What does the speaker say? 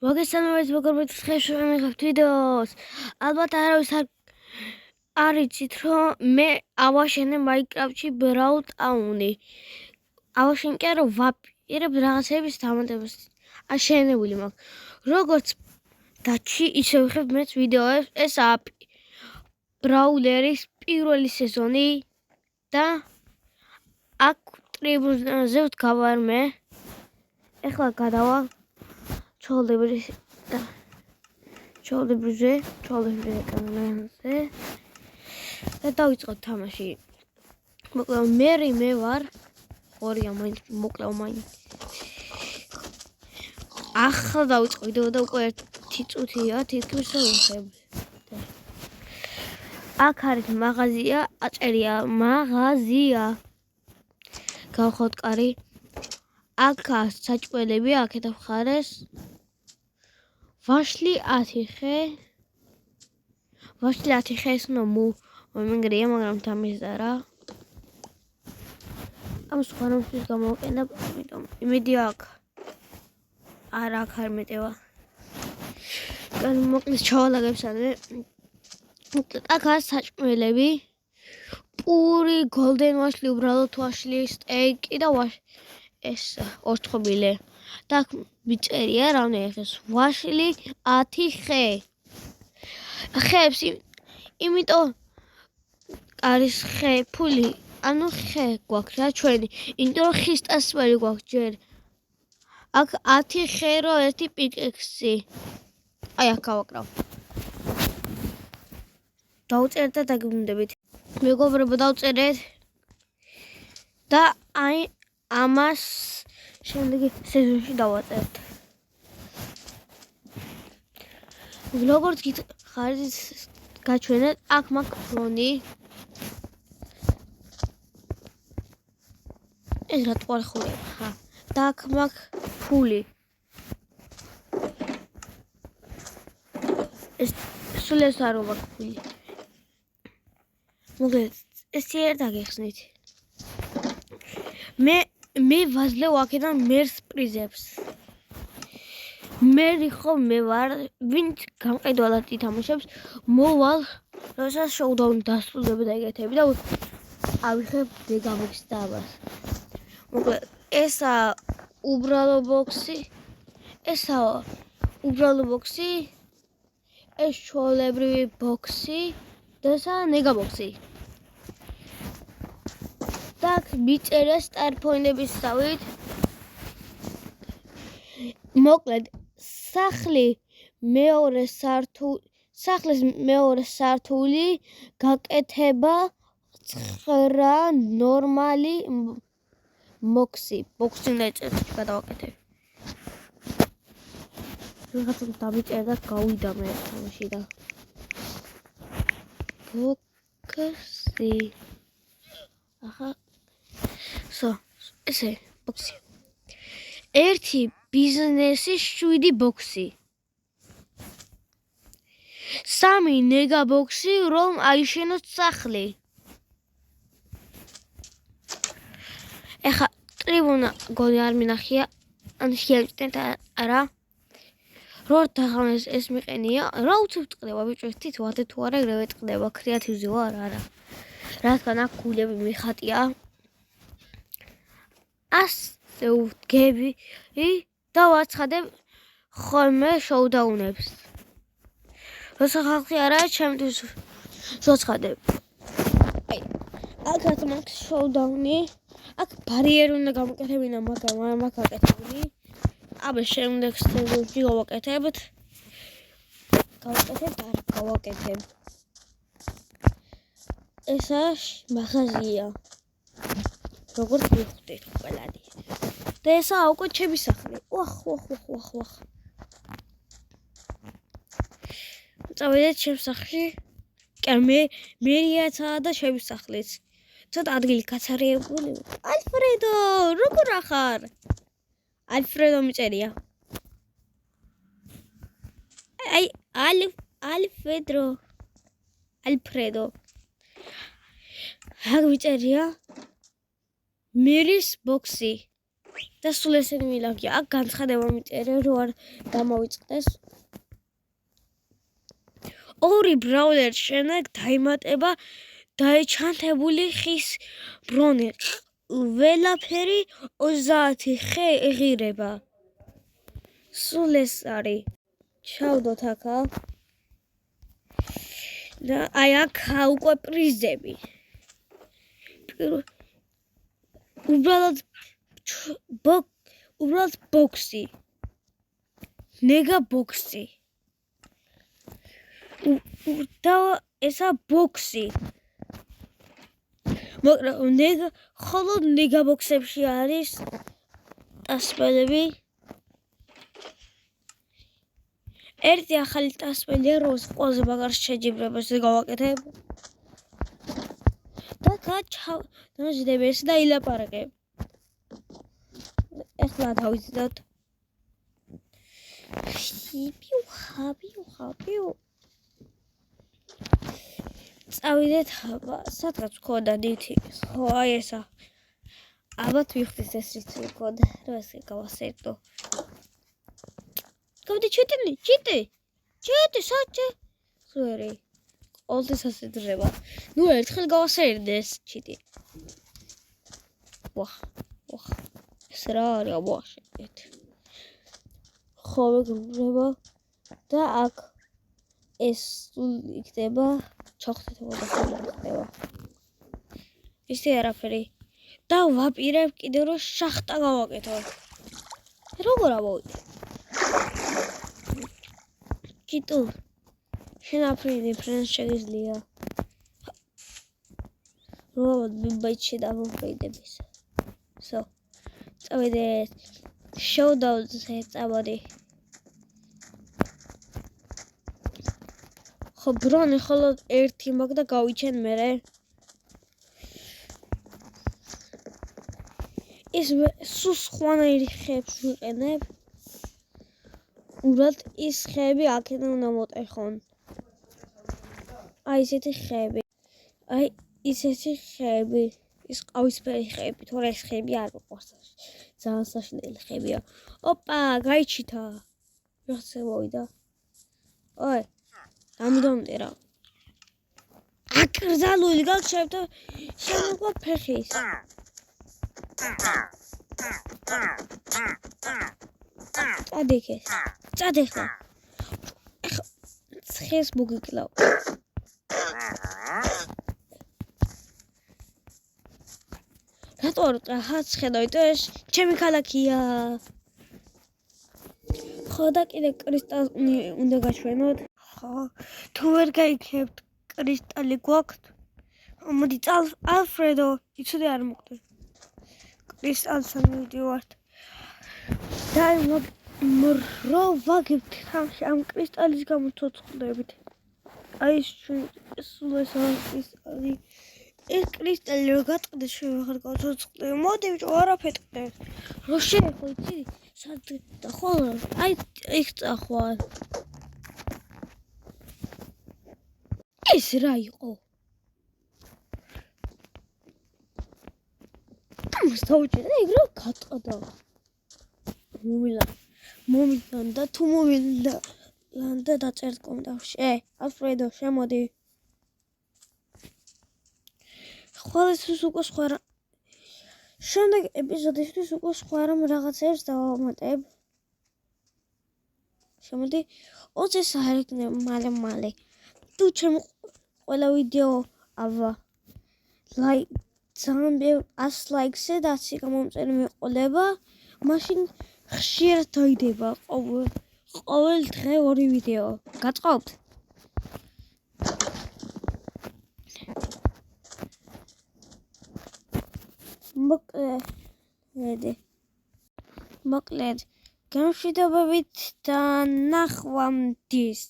მოგესალმებით მეგობრებო, ხეშუა მიღებთ ვიდეოს. ალბათ არავის არ იცით, რომ მე ავაშენე მაინკრაფტში ბრაულ ტაუნი. ავაშენე კი არა, ვაპირებ რაღაცების დამატებას. აშენებული მაქვს. როგორც დაჩი ისე ვიხებ მეც ვიდეოებს. ესაა ბრაულერის პირველი სეზონი და აქ ტრიბუნაზე ვდგავარ მე. ეხლა გადავალ ჩოლდებრიზე კანონზე და დავიწყოთ თამაში. მოკლედ მე ვარ ხორია მაინც მოკლედ მაინც ახლა დავიწყო ვიდეო და უკვე 1 წუთია თითქმის ვიხებ. აქ არის მაღაზია, აწერია მაღაზია. გავხოთ კარი. აქა საჭმელები აქეთ მხარეს. ვაშლი 10 ხე. ვაშლი 10 ხე ეს მომენგრია, მაგრამ თამიზდა რა. ამ სხვანაირად გამოვყენებ, იმიტომ იმედი აქვს. არა აქ არ მეტევა. კან მოკლედ ჩავალაგებს ანე. მოკლედ აქ არის საჭმელები. პური, golden ვაშლი, უბრალოდ ვაშლი, სტეიკი და ეს ორთხოვილე. და მიწერია რამდენი ხეს ვაშლი 10 ხე. ხეებს იმიტომ არის ხე ფული, ანუ ხე გვაქვს რა ჩვენი. იმიტომ რომ ხის ტასველი გვაქვს ჯერ. აქ 10 ხე რო ერთი პიკექსი. აი აქ გავაკრავ. დავწერეთ და დაგიბრუნდებით. მეგობრებო დავწერეთ. და აი ამას შემდეგი სეზონში დავაწერთ. როგორც გითხარით გაჩვენეთ, აქ მაქვს ფრონი. ეს რა ტყუარხურია, ხა. და აქ მაქვს ფული. ეს სულ ეს არ მაქვს ფული. მოკლედ ეს ერთ აგეხსნით. მე ვაძლევ აქედან მერს პრიზებს. მე ვარ, ვინც გამყიდვალად ითამაშებს, მოვალ, როდესაც შოუდაუნი დასრულდება და ეგეთები და ავიხებ მეგაბოქს და აბას. მოკლედ ესა უბრალო ბოქსი, ეს ჩვეულებრივი ბოქსი და ესა მეგაბოქსი. და მიწერა სტარტ-პოინტების სავით. მოკლედ სახლის მეორე სართული გაკეთება 9 ნორმალი ბოქსი ნაწერში გადავაკეთებ. რაღაცა დამიწერა და გავიდა მე თამაში და ბოქსი. ახლა ესე ბოქსი. 1 ბიზნესის 7 ბოქსი. 3 ნეგა ბოქსი რომ აიშენოთ სახლი. ეხა ტრიბუნა გოლი არ მინახია, ან შეჭდეთ არა. რო დაღამეს ეს მიყენია, რა უცებ ტყდება ბიჭო, თითოადე თუ არა ეგრევე ტყდება, კრეატივზე ვარ არა. რადგან აქ გულები მიხატია. ასე ვდგები და ვაცხადებ ხოლმე შოუდაუნებს. როცა ხალხი არ არის, ჩემთვის ვაცხადებ. აი, აქაც მაქვს შოუდაუნი. აქ ბარიერი უნდა გამოკეთებინა, მაგრამ არ მაქვს გაკეთებული. აბა შემდეგ სეზონში გავაკეთებთ. გავაკეთებ. ესა მაღაზია. როგორც ვიხდით ყველანი. და ესა უკვე ჩემი სახლი. ვახ. წავედით ჩემს სახლში. კი მერიაცა და ჩემი სახლიც. ცოტა ადგილი გაცარიებული. ალფრედო, როგორ ახარ? ალფრედო მიწერია. აი, ალფრედო. აქ მიწერია მერის ბოქსი. და სულ ესენი მილაგია. აქ განცხადება მიწერე, რომ არ დამოვიწყდეს. ორი ბრაულერის შემდეგ დაიმატება დაეჩანთებული ხის ბრონი. ყველაფერი 30 ხე ეღირება. სულ ეს არის. ჩავდოთ აქა. და აი აქ უკვე პრიზები. უბრალოდ ბოქსი. ნეგა ბოქსი. და ესა ბოქსი. მაგრამ ხოლო ნეგა ბოქსებში არის ტასპელები. ერთი ახალი ტასპელია, რომელს ყველაზე მაგარ შეჯიბრებას გავაკეთებ. და დამჯდები ეს და ილაპარაკებ. ეხლა დავიზიდოთ. ხაბიუ. წავიდეთ სადღაც ქონდა ნივთი. ხო, აი ესა. ალბათ ვიხდით ეს რიცხვი ქონდა, რომ ეს გავასერდო. გავდი ჩიტი, საჭე. ზვერი. ყოველთვის ასე დრება. ნუ ერთხელ გავასერდე ეს ჩიტი. ვახ. ეს რა არის აბაშეთ. ხო, მეგრება და აქ ეს იქნება ჩოხტება და ხდება. ისე არაფერი. და ვაპირებ კიდევ რომ შახტა გავაკეთო. როგორ ამოვიდე? კიტუ. შენაფრინი ფრენს შეგიძლია. რომ ბაიჩი დავფეიდებს. So. წავიდეთ. შოუდაუნზე წავედი. ხო ბრონი ხოლო ერთი მაქვს და გავიჩენ მერე. ის სულ სხვანაირი ხეებს ვიყენებ. უბრალოდ ის ხეები აქედან უნდა მოტეხონ. აი ესეთი ხეები. აი ისეთი ხეები. ის ყავისფერი ხეები, თორე ეს ხეები არ მიყვარს. ძალიან საშინელი ხეებია. ოპა, გაიჩითა. ვიღაცა მოვიდა. ой, დამდომტერა. აკრძალული გავჩერებ და შემოგვა ფეხის. წადეხა. ცხეს მოგიკლავ. რატო ხაც ხედავით ეს ჩემი ქალაქია. ხო და კიდე კრისტალი უნდა გაჩვენოთ. ხო, თუ ვერ გაიქებთ კრისტალი გვაქვთ. მოდი წალ ალფრედო, იცოდე არ მოხდა. კრისტალთან მივიდივართ. და რო ვაგებთ თამში ამ კრისტალის გამო ცოცხლდებით. აი სულ ეს კრისტალი. ეს კრისტალი რო გატყდეს შევახარ გავცოცხლდე. მოდი ბიჭო, არაფეთქდე. რო შეეხო იცი? სად და ხოლო აი იქ წახვალ. ეს რა იყო? მოსტავჭე ეგ რა გატყდა. მომილან და თუ მომილან და დაწერთ კომენტარში. ალფრედო, შემოდი. ხვალისთვის უკვე სხვა შემდეგ ეპიზოდისთვის უკვე სხვა რაღაცებს დავამატებ. შემოდი 20 საერთოდ მალე. თუ ჩემ ყველა ვიდეო ძალიან ბევრ 100 ლაიქზე და 10 გამომწერი მეყოლება, მაშინ ხშირად დაიდება ყოველ დღე 2 ვიდეო. გაწყობთ? მოკლედ, გამშვიდობებით და ნახვამდის.